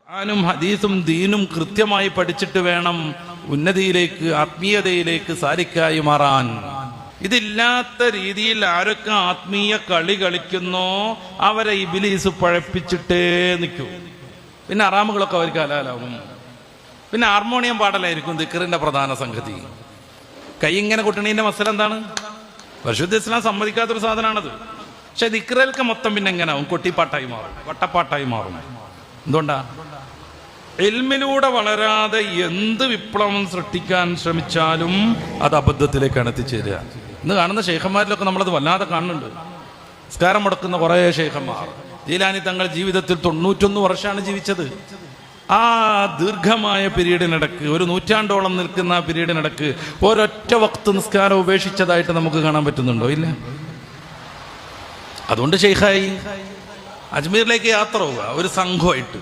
ഖുർആനും ഹദീസും ദീനും കൃത്യമായി പഠിച്ചിട്ട് വേണം ഉന്നതിയിലേക്ക് ആത്മീയതയിലേക്ക് സാരിക്കായി മാറാൻ. ഇതില്ലാത്ത രീതിയിൽ ആരൊക്കെ ആത്മീയ കളി കളിക്കുന്നോ അവരെ ഇബ്ലീസ് പഴപ്പിച്ചിട്ടേ നിൽക്കൂ. പിന്നെ അറാമുകളൊക്കെ അവർക്ക് ഹലാലാവും. പിന്നെ ഹാർമോണിയം പാടലായിരിക്കും ദിക്റിന്റെ പ്രധാന സംഗതി. കൈ ഇങ്ങനെ കൊട്ടണീന്റെ മസല എന്താണ്? പരിശുദ്ധ ഇസ്ലാം സമ്മതിക്കാത്തൊരു സാധനമാണത്. പക്ഷെ ദിക്റൽക്ക് മൊത്തം പിന്നെ എങ്ങനെ ആവും? കൊട്ടിപ്പാട്ടായി മാറും, വട്ടപ്പാട്ടായി മാറും. എന്തുകൊണ്ടാ? ഇൽമിലൂടെ വളരാതെ എന്ത് വിപ്ലവം സൃഷ്ടിക്കാൻ ശ്രമിച്ചാലും അത് അബദ്ധത്തിലേക്കാണ് എത്തിച്ചേരുക. ഇന്ന് കാണുന്ന ശൈഖന്മാരിലൊക്കെ നമ്മളത് വല്ലാതെ കാണുന്നുണ്ട്. നിസ്കാരം മുടക്കുന്ന കുറേ ശൈഖന്മാർ. ജീലാനി തങ്ങൾ ജീവിതത്തിൽ 91 വർഷമാണ് ജീവിച്ചത്. ആ ദീർഘമായ പീരീഡിനിടക്ക്, ഒരു നൂറ്റാണ്ടോളം നിൽക്കുന്ന ആ പീരീഡിനിടക്ക് ഒരൊറ്റ വക്ത് നിസ്കാരം ഉപേക്ഷിച്ചതായിട്ട് നമുക്ക് കാണാൻ പറ്റുന്നുണ്ടോ? ഇല്ല. അതുകൊണ്ട് ശൈഖായി അജ്മീറിലേക്ക് യാത്ര പോവുക ഒരു സംഘമായിട്ട്.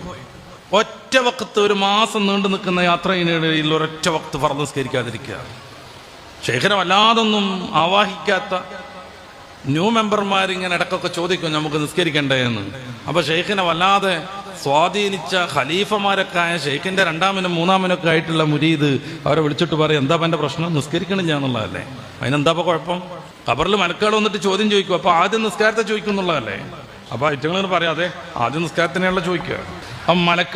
ഒറ്റ വക്ത്, ഒരു മാസം നീണ്ടു നിൽക്കുന്ന യാത്രയിനിടയിൽ ഒരൊറ്റ വക്ത് ഫർദ് നിസ്കരിക്കാതിരിക്കുക. ശൈഖിനെ വല്ലാതൊന്നും ആവാഹിക്കാത്ത ന്യൂ മെമ്പർമാരിങ്ങനെ ഇടക്കൊക്കെ ചോദിക്കും നമുക്ക് നിസ്കരിക്കണ്ടേ എന്ന്. അപ്പൊ ഷെയ്ഖിനെ വല്ലാതെ സ്വാധീനിച്ച ഖലീഫമാരൊക്കെ ആയ ഷെയ്ഖിന്റെ 2-ാമനും 3-ാമനൊക്കെ ആയിട്ടുള്ള മുരീദ് അവരെ വിളിച്ചിട്ട് പറയും, എന്താ എന്റെ പ്രശ്നം? നിസ്കരിക്കണില്ല എന്നുള്ളതല്ലേ. അതിനെന്താ കുഴപ്പം? ഖബറിൽ മലക്കുകൾ വന്നിട്ട് ചോദ്യം ചോദിക്കും. അപ്പൊ ആദ്യം നിസ്കാരത്തെ ചോദിക്കും എന്നുള്ളതല്ലേ. അപ്പൊ ഐറ്റങ്ങൾ പറയാതെ ആദ്യം നിസ്കാരത്തിനെയുള്ള ചോദിക്കുക. അപ്പം മലക്ക്